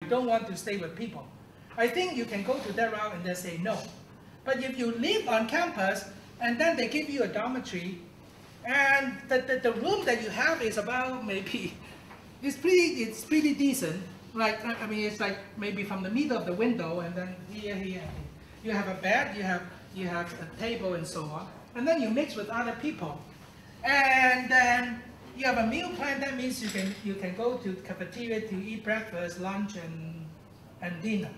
don't want to stay with people. I think you can go to that route and then say no. But if you live on campus and then they give you a dormitory, and the room that you have is about maybe, it's pretty decent. Like, I mean, it's like maybe from the middle of the window, and then here, you have a bed, you have a table and so on, and then you mix with other people, and then you have a meal plan. That means you can go to the cafeteria to eat breakfast, lunch, and dinner.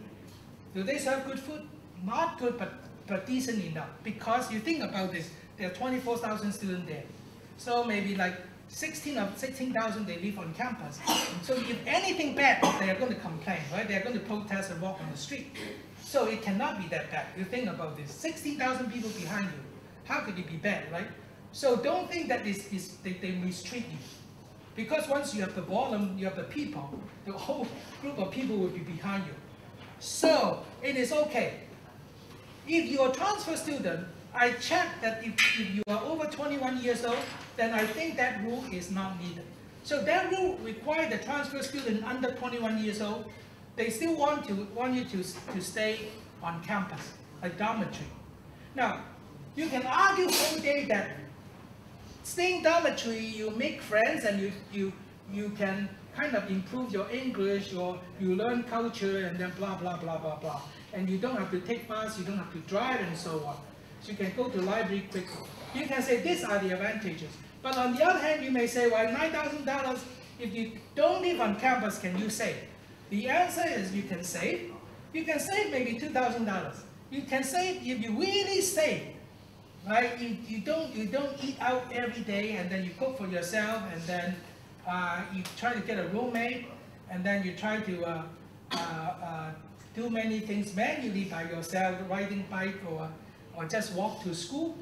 Do they serve good food? Not good, but decent enough. Because you think about this, there are 24,000 students there, so maybe like 16,000 they live on campus. So if anything bad, they are going to complain, right? They are going to protest and walk on the street. So it cannot be that bad. You think about this: 16,000 people behind you. How could it be bad, right? So don't think that they mistreat you, because once you have the volume, you have the people, the whole group of people will be behind you. So it is okay. If you are a transfer student, I checked that if you are over 21 years old, then I think that rule is not needed. So that rule requires the transfer student under 21 years old, they still want you to stay on campus, a dormitory. Now, you can argue all day that staying dormitory, you make friends and you can kind of improve your English, or you learn culture, and then blah, blah, blah, blah, blah. And you don't have to take bus, you don't have to drive, and so on. So you can go to the library quickly. You can say these are the advantages. But on the other hand, you may say, well, $9,000, if you don't live on campus, can you save? The answer is you can save. You can save maybe $2,000. You can save if you really save, right? You don't eat out every day, and then you cook for yourself, and then you try to get a roommate, and then you try to do many things manually by yourself, riding bike or just walk to school.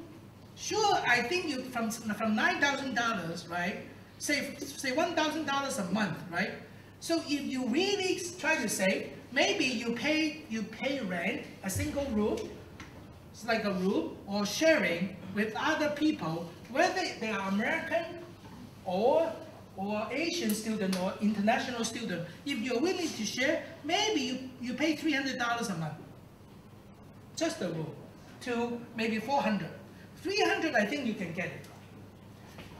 Sure, I think you from $9,000, right? Say $1,000 a month, right? So if you really try to save, maybe you pay rent, a single room, it's like a room, or sharing with other people, whether they are American or Asian student or international student. If you're willing to share, maybe you pay $300 a month, just the room, to maybe $400. $300, I think you can get it.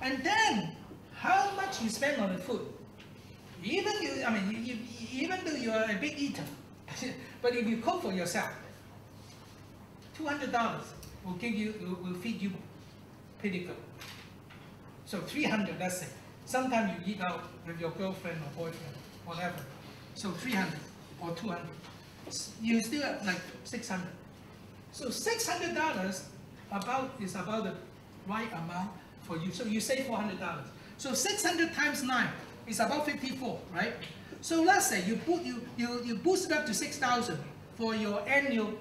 And then, how much you spend on the food? Even though you are a big eater, but if you cook for yourself, $200 will feed you pretty good. So $300, let's say. Sometimes you eat out with your girlfriend or boyfriend, whatever. So $300 or $200. You still have like $600. So $600 is about the right amount for you. So you save $400. So 600 times 9 is about 54, right? So let's say you boost it up to 6,000 for your annual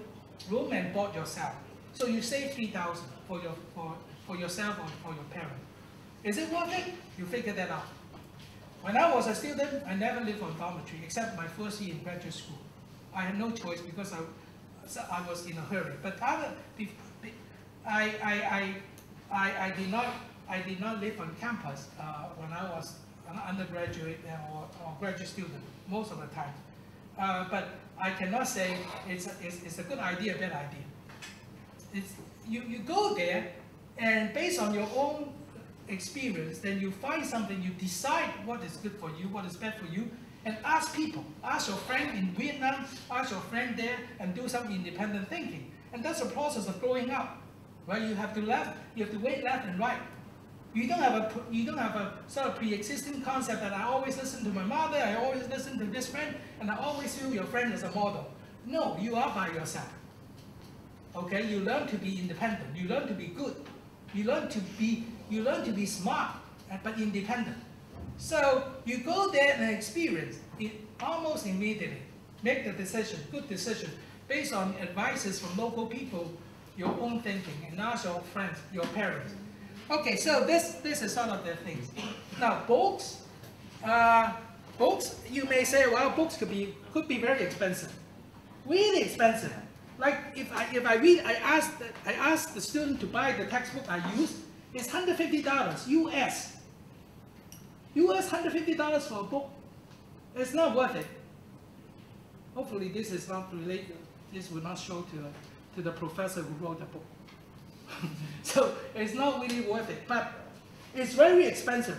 room and board yourself. So you save 3,000 for yourself or for your parent. Is it worth it? You figure that out. When I was a student, I never lived on dormitory except my first year in graduate school. I had no choice because I was in a hurry. But I did not live on campus when I was an undergraduate or graduate student most of the time. But I cannot say it's a good idea, bad idea. You go there, and based on your own experience, then you find something, you decide what is good for you, what is bad for you, and ask people. Ask your friend in Vietnam, ask your friend there, and do some independent thinking. And that's a process of growing up, right? You have to weigh left and right. You don't have a sort of pre-existing concept that I always listen to my mother, I always listen to this friend, and I always view your friend as a model. No, you are by yourself. Okay, you learn to be independent. You learn to be good. You learn to be smart, but independent. So you go there and experience it almost immediately. Make the decision, good decision, based on advices from local people, your own thinking, and ask your friends, your parents. Okay, so this is sort of the things. Now books, you may say, well, books could be very expensive, really expensive. Like if I read, I ask the student to buy the textbook I use. It's $150 US. $150 for a book. It's not worth it. hopefully this is not related, this will not show to the professor who wrote the book. So it's not really worth it, but it's very expensive.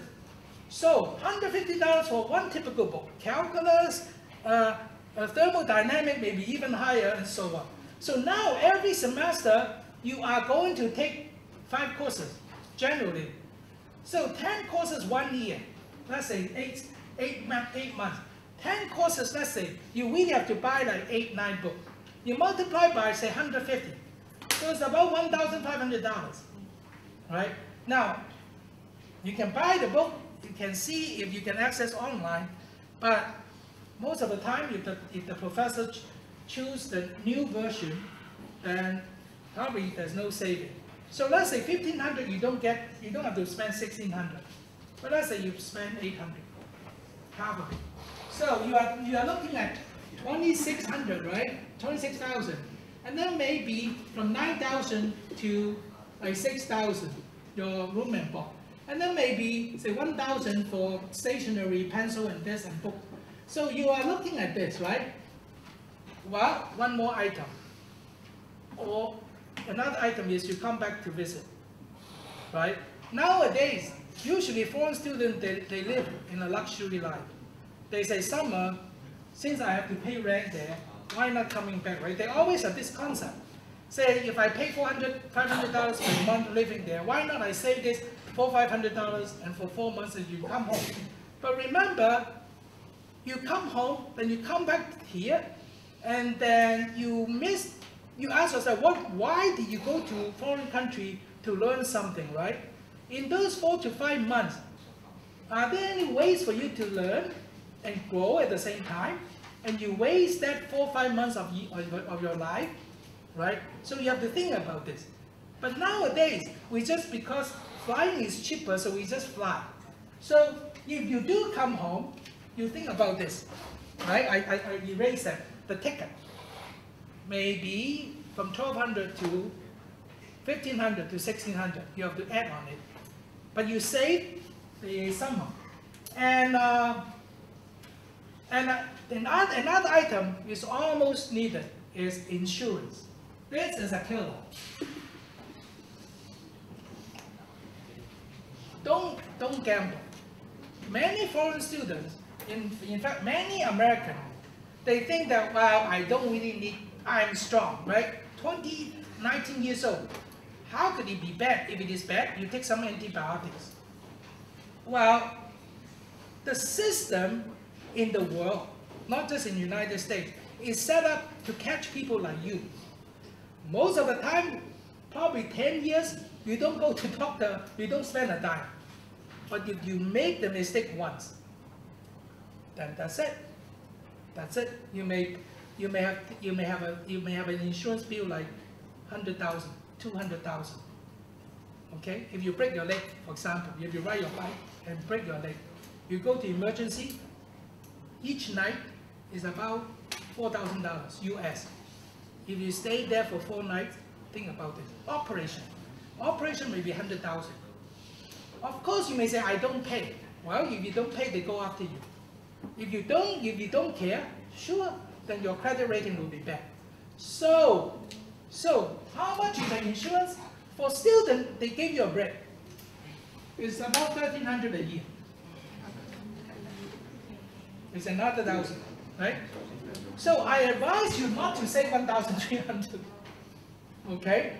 So $150 for one typical book, calculus, thermodynamic, maybe even higher, and so on. So now every semester you are going to take 5 courses, generally. So 10 courses 1 year, let's say 8 months. 10 courses, let's say, you really have to buy like 8, 9 books. You multiply by, say, 150. So it's about $1,500, right? Now, you can buy the book, you can see if you can access online, but most of the time, if the professor choose the new version, then probably there's no saving. So let's say 1,500, you don't have to spend 1,600. But let's say you spend 800, half of it. So you are looking at 2,600, right? 26,000, and then maybe from 9,000 to like 6,000, your room and board, and then maybe say 1,000 for stationery, pencil, and this and book. So you are looking at this, right? Well, one more item, or another item is you come back to visit, right? Nowadays, usually foreign students they live in a luxury life. They say summer, since I have to pay rent there, why not coming back, right? They always have this concept. Say, if I pay $500 per month living there, why not I save this $500 and for 4 months and you come home? But remember, you come home, then you come back here, and then you ask yourself, why did you go to foreign country to learn something, right? In those 4 to 5 months, are there any ways for you to learn and grow at the same time? And you waste that 4 or 5 months of your life, right? So you have to think about this. But nowadays, because flying is cheaper, so we just fly. So if you do come home, you think about this, right? I erase that, the ticket. Maybe from 1,200 to 1,500 to 1,600, you have to add on it. But you save the summer. And another item is almost needed is insurance. This is a killer. Don't gamble. Many foreign students, in fact many Americans, they think that, well, I don't really need, I'm strong, right? 19 years old. How could it be bad? If it is bad, you take some antibiotics. Well, the system in the world, not just in the United States, is set up to catch people like you. Most of the time, probably 10 years, you don't go to doctor, you don't spend a dime. But if you make the mistake once, then that's it. That's it. You may have an insurance bill like 100,000, 200,000. Okay? If you break your leg, for example, if you ride your bike and break your leg, you go to emergency. Each night is about $4,000 US. If you stay there for 4 nights, think about it. Operation may be 100,000. Of course, you may say, I don't pay. Well, if you don't pay, they go after you. If you don't care, sure, then your credit rating will be bad. So how much is the insurance? For students, they give you a break. It's about $1,300 a year. It's another 1,000, right? So I advise you not to say 1,300. Okay?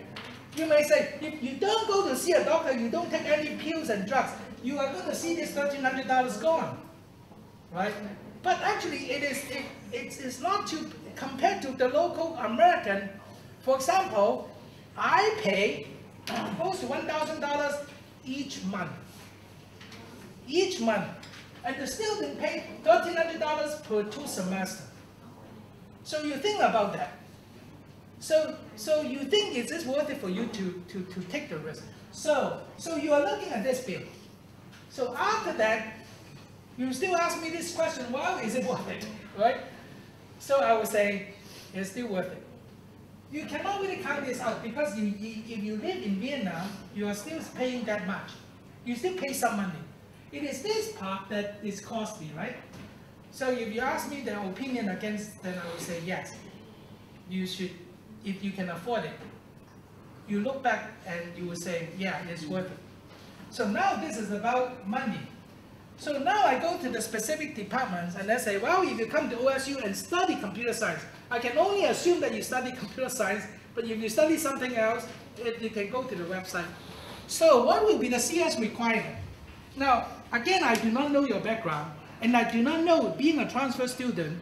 You may say, if you don't go to see a doctor, you don't take any pills and drugs, you are going to see this $1,300 gone, right? But actually, it's not to compared to the local American. For example, I pay close to $1,000 each month. Each month. And the student pay $1,300 per 2 semesters. So you think about that. So you think, is this worth it for you to take the risk? So you are looking at this bill. So after that, you still ask me this question, well, is it worth it, right? So I would say, it's still worth it. You cannot really count this out because if you live in Vietnam, you are still paying that much. You still pay some money. It is this part that is costly, right? So if you ask me the opinion against, then I would say yes. You should, if you can afford it. You look back and you will say, yeah, it's worth it. So now this is about money. So now I go to the specific departments and I say, well, if you come to OSU and study computer science, I can only assume that you study computer science, but if you study something else, you can go to the website. So what will be the CS requirement? Now, again, I do not know your background, and I do not know, being a transfer student,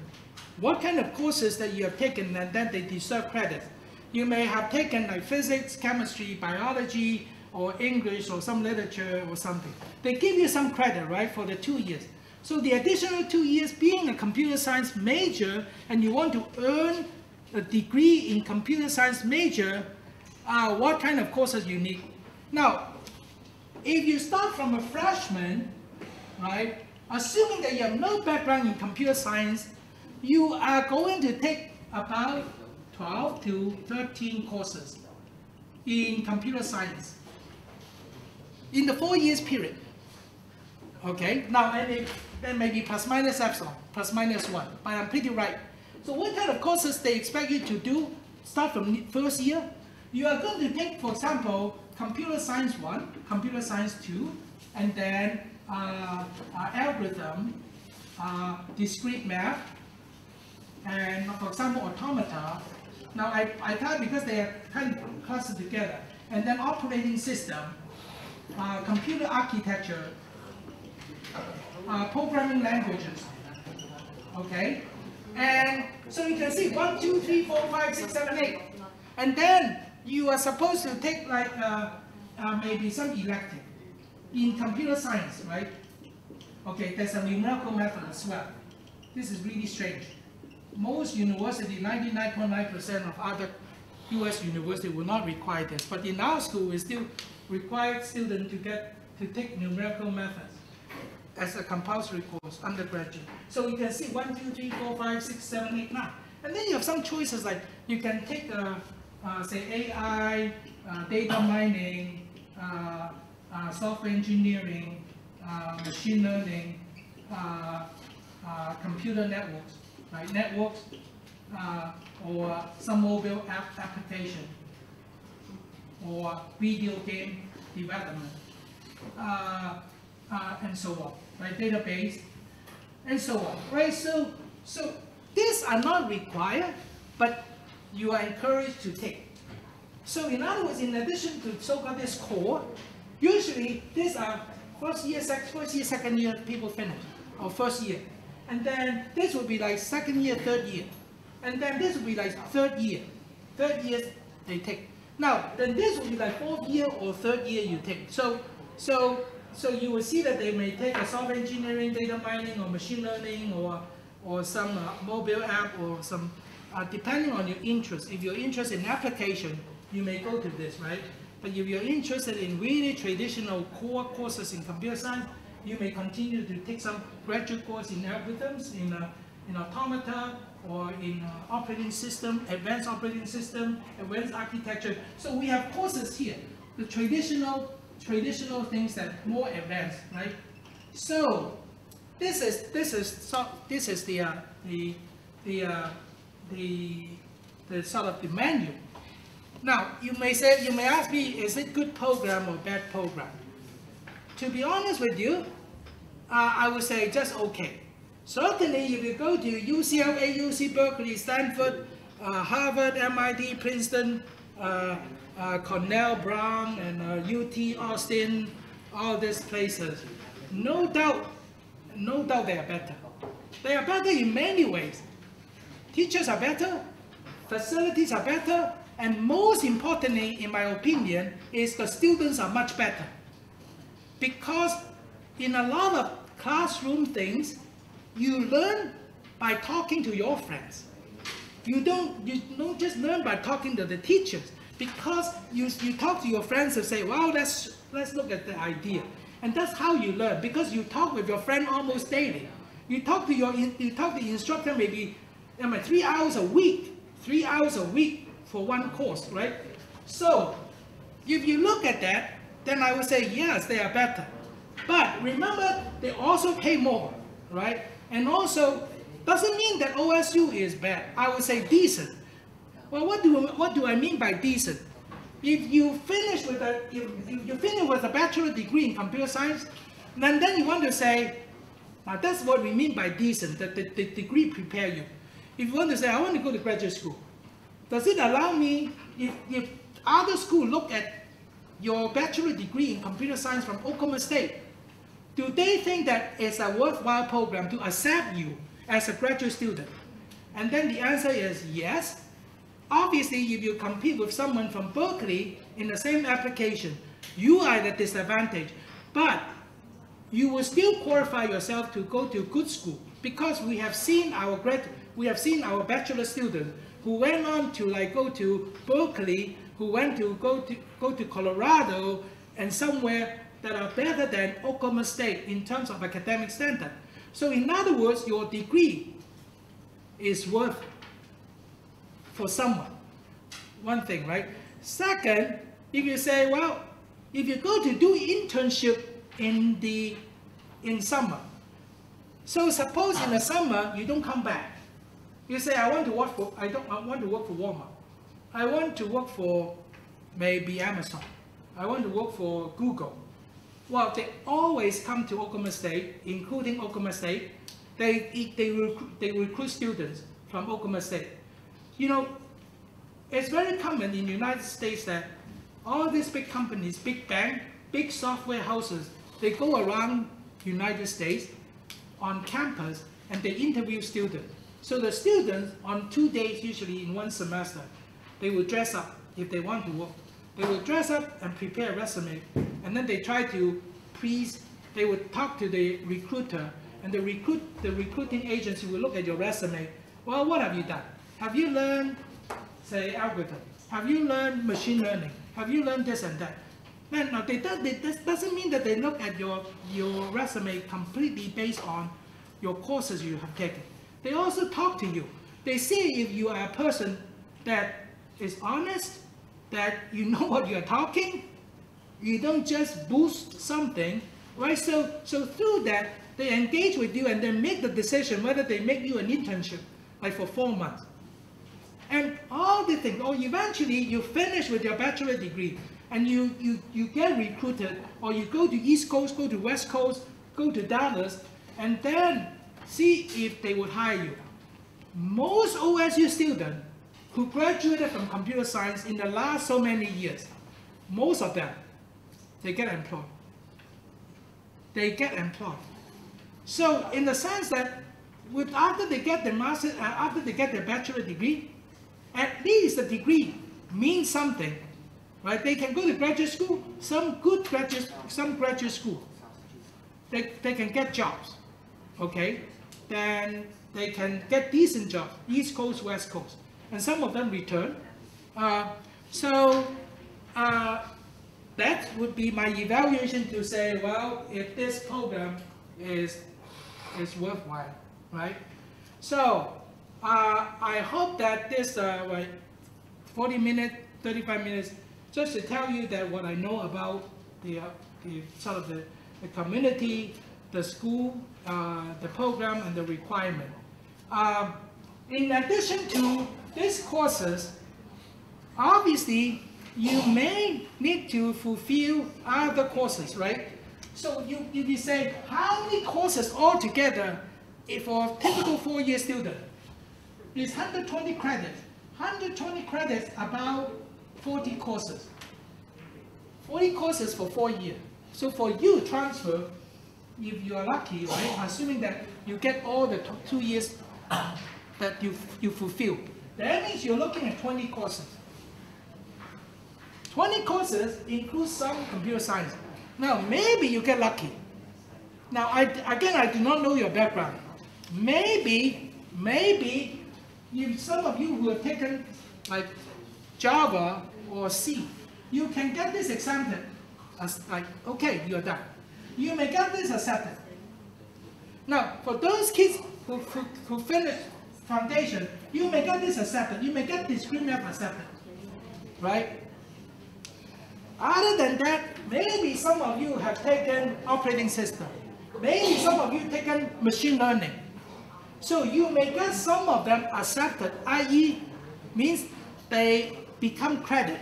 what kind of courses that you have taken and then they deserve credit. You may have taken like physics, chemistry, biology, or English, or some literature, or something. They give you some credit, right, for the 2 years. So the additional 2 years, being a computer science major, and you want to earn a degree in computer science major, what kind of courses you need? Now, if you start from a freshman, right, assuming that you have no background in computer science, you are going to take about 12 to 13 courses in computer science in the 4 years period. Okay, now then maybe plus minus epsilon, plus minus 1, but I'm pretty right. So what kind of courses they expect you to do, start from first year? You are going to take, for example, computer science 1, computer science 2, and then algorithm, discrete math, and for example, automata. Now I type because they are kind of clustered together. And then operating system, computer architecture, programming languages. Okay? And so you can see 1, 2, 3, 4, 5, 6, 7, 8. And then you are supposed to take like maybe some elective in computer science, right? Okay, there's a numerical method as well. This is really strange. Most universities, 99.9% of other US universities will not require this, but in our school, we still require students to take numerical methods as a compulsory course, undergraduate. So you can see 1, 2, 3, 4, 5, 6, 7, 8, 9. And then you have some choices like you can take, say, AI, data mining, software engineering, machine learning, computer networks, right? Networks, or some mobile application, or video game development, and so on, right? Database, and so on, right? So these are not required, but you are encouraged to take. So in other words, in addition to so-called this core, usually these are first year, second year people finish, or first year. And then this would be like second year, third year. And then this would be like third year. Third year they take. Now, then this would be like fourth year or third year you take. So you will see that they may take a software engineering, data mining, or machine learning, or some mobile app, or some, depending on your interest. If you're interested in application, you may go to this, right? But if you're interested in really traditional core courses in computer science, you may continue to take some graduate course in algorithms, in automata, or in operating system, advanced operating system, advanced architecture. So we have courses here, the traditional things that more advanced, right? So this is the sort of the menu. Now you may ask me, is it good program or bad program? To be honest with you, I would say just okay. Certainly, if you go to UCLA, UC Berkeley, Stanford, Harvard, MIT, Princeton, Cornell, Brown, and UT, Austin, all these places, no doubt they are better. They are better in many ways. Teachers are better, facilities are better, and most importantly, in my opinion, is the students are much better. Because in a lot of classroom things, you learn by talking to your friends. You don't just learn by talking to the teachers, because you talk to your friends and say, well, let's look at the idea. And that's how you learn, because you talk with your friend almost daily. You talk to the instructor maybe 3 hours a week, 3 hours a week for one course, right? So if you look at that, then I would say yes, they are better. But remember, they also pay more, right? And also, doesn't mean that OSU is bad. I would say decent. Well, what do I mean by decent? If you finish with a bachelor degree in computer science, then you want to say, now that's what we mean by decent, that the degree prepare you. If you want to say, I want to go to graduate school, does it allow me, if other schools look at your bachelor degree in computer science from Oklahoma State, do they think that it's a worthwhile program to accept you as a graduate student? And then the answer is yes. Obviously, if you compete with someone from Berkeley in the same application, you are at a disadvantage. But you will still qualify yourself to go to good school, because we have seen our bachelor students who went on to go to Berkeley, who went to go to Colorado and somewhere that are better than Oklahoma State in terms of academic standard. So in other words, your degree is worth for someone. One thing, right? Second, if you say, well, if you go to do internship in summer, so suppose in the summer you don't come back. You say, I want to work for Walmart. I want to work for maybe Amazon. I want to work for Google. Well, they always come to Oklahoma State, including Oklahoma State. They recruit students from Oklahoma State. You know, it's very common in the United States that all these big companies, big banks, big software houses, they go around the United States on campus and they interview students. So the students on 2 days, usually in one semester, they will dress up if they want to work. They will dress up and prepare a resume, and then they try to they would talk to the recruiter, and the recruiting agency will look at your resume. Well, what have you done? Have you learned, say, algorithm? Have you learned machine learning? Have you learned this and that? Now, this doesn't mean that they look at your resume completely based on your courses you have taken. They also talk to you. They see if you are a person that is honest, that you know what you're talking, you don't just boost something, right? So through that, they engage with you and then make the decision whether they make you an internship, like for 4 months. And all the things, or eventually you finish with your bachelor degree, and you get recruited, or you go to East Coast, go to West Coast, go to Dallas, and then see if they would hire you. Most OSU students who graduated from computer science in the last so many years, most of them, they get employed. They get employed. So in the sense that after they get their master, after they get their bachelor degree, at least the degree means something, right? They can go to graduate school, some graduate school. They can get jobs, okay? Then they can get decent jobs, East Coast, West Coast. And some of them return. That would be my evaluation to say, well, if this program is worthwhile, right? So I hope that this 40 minutes, 35 minutes, just to tell you that what I know about the sort of the community, the school, the program, and the requirement. In addition to these courses, obviously, you may need to fulfill other courses, right? So you say, how many courses altogether for a typical 4-year student? It's 120 credits. 120 credits, about 40 courses. 40 courses for 4 years. So for you transfer, if you are lucky, right, assuming that you get all the 2 years that you fulfill, that means you're looking at 20 courses. 20 courses includes some computer science. Now, maybe you get lucky. Now, I do not know your background. Maybe some of you who have taken like Java or C, you can get this exempted as like, okay, you're done. You may get this accepted. Now, for those kids who finish foundation, you may get this accepted. You may get discrete math accepted, right? Other than that, maybe some of you have taken operating system. Maybe some of you taken machine learning. So you may get some of them accepted, i.e. means they become credit.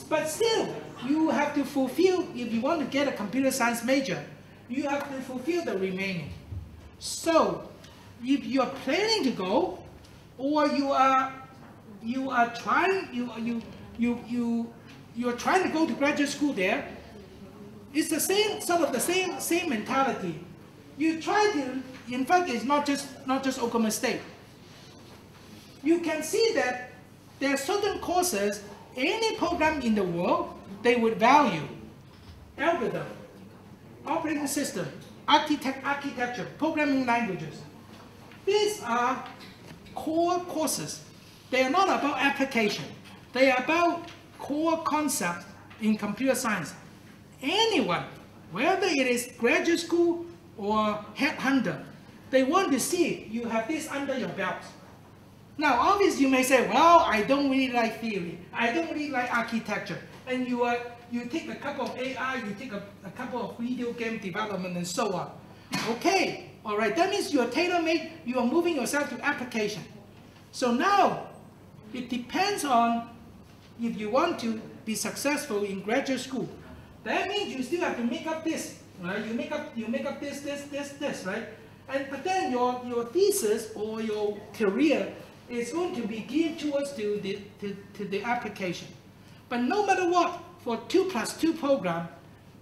But still, you have to fulfill, if you want to get a computer science major, you have to fulfill the remaining. So, if you are planning to go, or you are trying to go to graduate school there, it's the same sort of the same mentality. You try to, in fact, it's not just Oklahoma State. You can see that there are certain courses, any program in the world, they would value algorithm, operating system, architecture, programming languages. These are core courses. They are not about application. They are about core concepts in computer science. Anyone, whether it is graduate school or headhunter, they want to see you have this under your belt. Now, obviously, you may say, well, I don't really like theory. I don't really like architecture. And you take a couple of AI, you take a couple of video game development and so on. Okay, all right, that means you are tailor-made, you are moving yourself to application. So now, it depends on if you want to be successful in graduate school. That means you still have to make up this, right? You make up this, right? But then your thesis or your career is going to be geared towards to the application. But no matter what, for 2+2 program,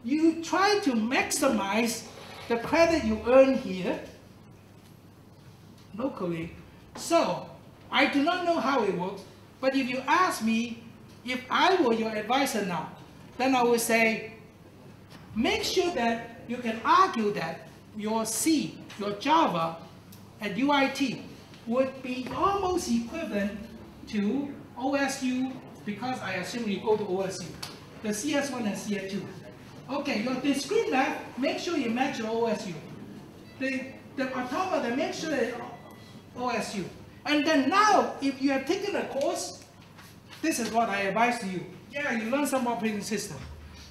you try to maximize the credit you earn here locally. So I do not know how it works, but if you ask me, if I were your advisor now, then I would say, make sure that you can argue that your C, your Java at UIT would be almost equivalent to OSU, because I assume you go to OSU, the CS1 and CS2. Okay, your discrete math, make sure you match your OSU. The automata, make sure that OSU. And then now, if you have taken a course, this is what I advise to you. Yeah, you learn some operating system.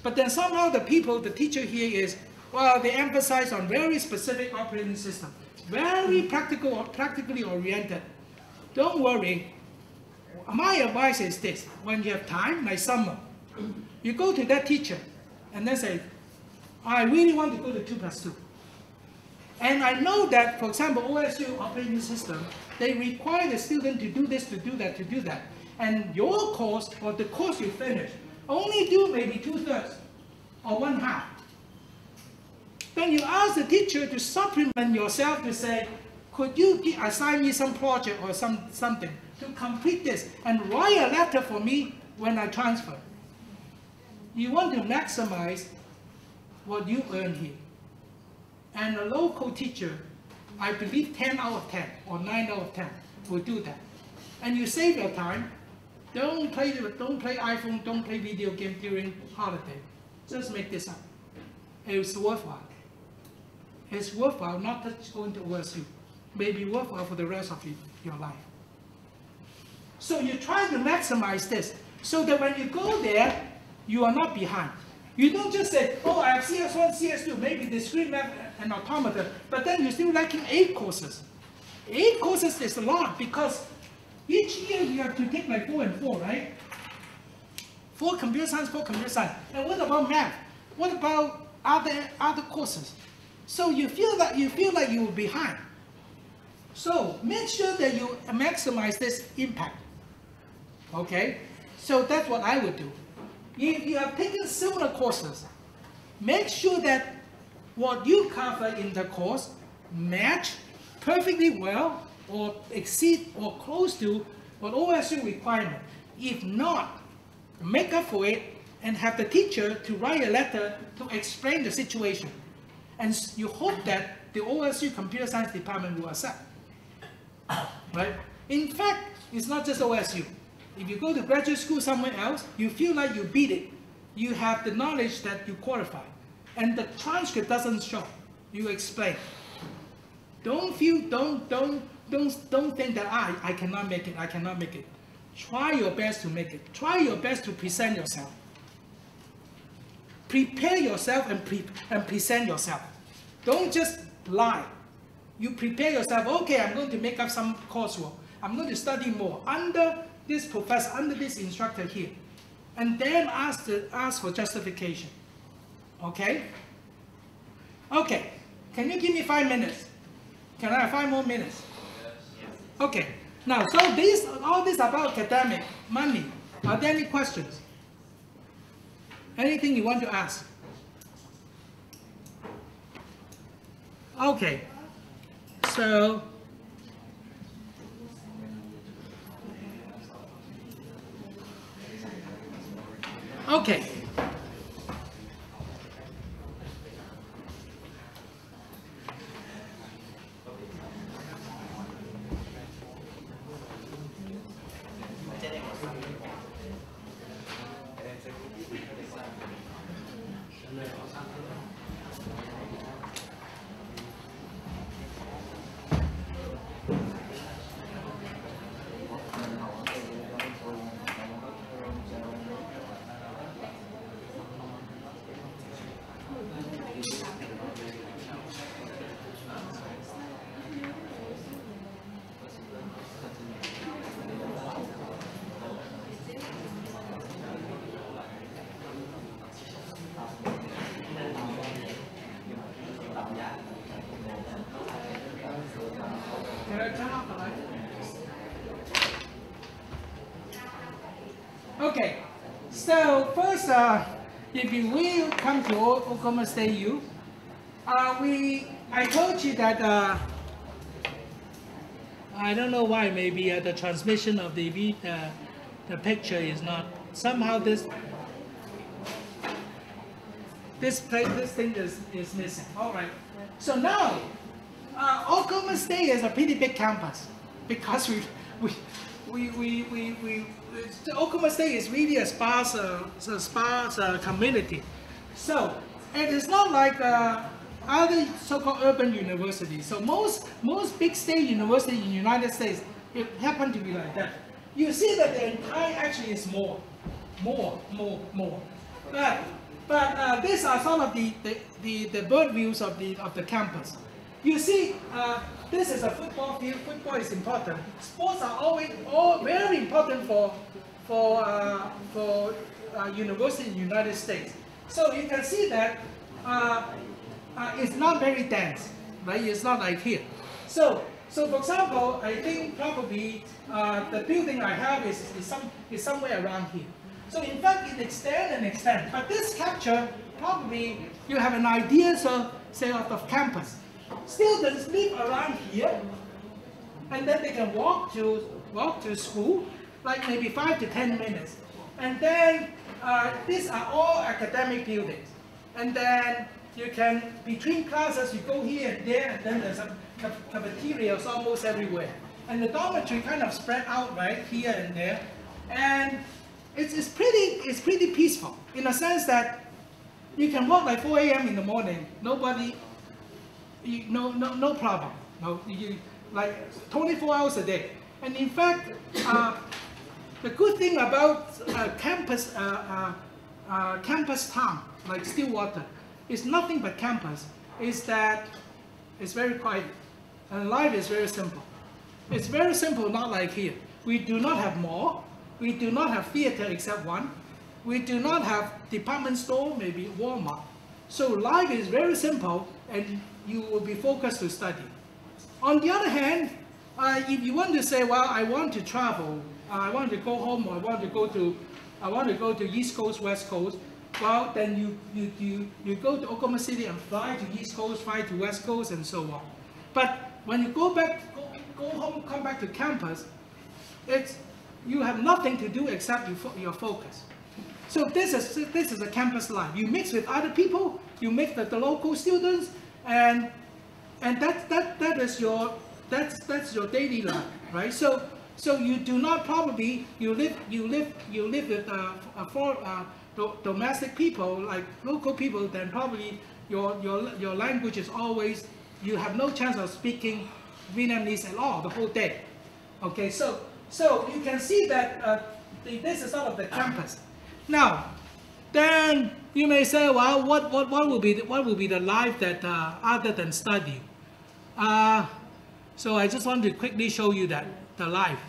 But then somehow the teacher here is, well, they emphasize on very specific operating system. Very practically oriented. Don't worry. My advice is this: when you have time, like summer, you go to that teacher and then say, I really want to go to 2+2. And I know that, for example, OSU operating system, they require the student to do this, to do that, to do that. And your course, or the course you finish, only do maybe 2/3 or 1/2. Then you ask the teacher to supplement yourself to say, could you assign me some project or something to complete this and write a letter for me when I transfer. You want to maximize what you earn here. And a local teacher, I believe 10 out of 10 or 9 out of 10 will do that. And you save your time. Don't play iPhone, don't play video game during holiday. Just make this up. It's worthwhile. It's worthwhile not just going to OSU. Maybe worthwhile for the rest of your life. So you try to maximize this so that when you go there, you are not behind. You don't just say, oh, I have CS1, CS2, maybe discrete math and automata, but then you're still lacking 8 courses. 8 courses is a lot because each year you have to take like 4 and 4, right? 4 computer science, 4 computer science. And what about math? What about other courses? So you feel like you were behind. So make sure that you maximize this impact. Okay? So that's what I would do. If you have taken similar courses, make sure that what you cover in the course match perfectly well or exceed or close to what OSU requirement. If not, make up for it and have the teacher to write a letter to explain the situation. And you hope that the OSU computer science department will accept. Right? In fact, it's not just OSU. If you go to graduate school somewhere else, you feel like you beat it. You have the knowledge that you qualify. And the transcript doesn't show. You explain. Don't think that I cannot make it, I cannot make it. Try your best to make it. Try your best to present yourself. Prepare yourself and present yourself. Don't just lie. you prepare yourself, okay, I'm going to make up some coursework. I'm going to study more under this professor, under this instructor here. And then ask for justification. Okay? Okay. Can you give me 5 minutes? Can I have 5 more minutes? Yes. Okay. Now, so all this about academic, money. Are there any questions? Anything you want to ask? Okay. So, okay. Okay, so first, if you will come to Oklahoma State U, I told you that I don't know why, maybe the transmission of the picture is not, somehow this thing is missing. All right, so now Oklahoma State is a pretty big campus because Oklahoma State is really a sparse community. So it is not like other so-called urban universities. So most big state universities in the United States, it happen to be like that. You see that the entire actually is more. But these are some of the bird views of the campus. You see, this is a football field. Football is important. Sports are all very important for university in the United States. So you can see that it's not very dense, right? It's not like here. So for example, I think probably the building I have is somewhere around here. So in fact, it extends. But this capture probably you have an idea, say of the campus. Students live around here, and then they can walk to school, like maybe 5 to 10 minutes. And then these are all academic buildings. And then you can, between classes, you go here and there, and then there's some cafeterias almost everywhere. And the dormitory kind of spread out right here and there. And it's pretty peaceful in a sense that you can walk like 4 a.m. in the morning. Nobody. No problem. No, like 24 hours a day. And in fact, the good thing about campus town like Stillwater is nothing but campus. Is that it's very quiet and life is very simple. It's very simple, not like here. We do not have mall. We do not have theater except one. We do not have department store, maybe Walmart. So life is very simple, and you will be focused to study. On the other hand, if you want to say, well, I want to travel, I want to go home, or I want to go to East Coast, West Coast, well, then you go to Oklahoma City and fly to East Coast, fly to West Coast, and so on. But when you go home, come back to campus, you have nothing to do except your focus. So this is a campus life. You mix with other people, you mix with the local students, and that's your daily life, right? So you do not probably you live with domestic people, like local people. Then probably your language is always, you have no chance of speaking Vietnamese at all the whole day. Okay, so you can see that this is sort of the campus. Now, then you may say, well, what will be the life that other than study? So I just want to quickly show you that the life.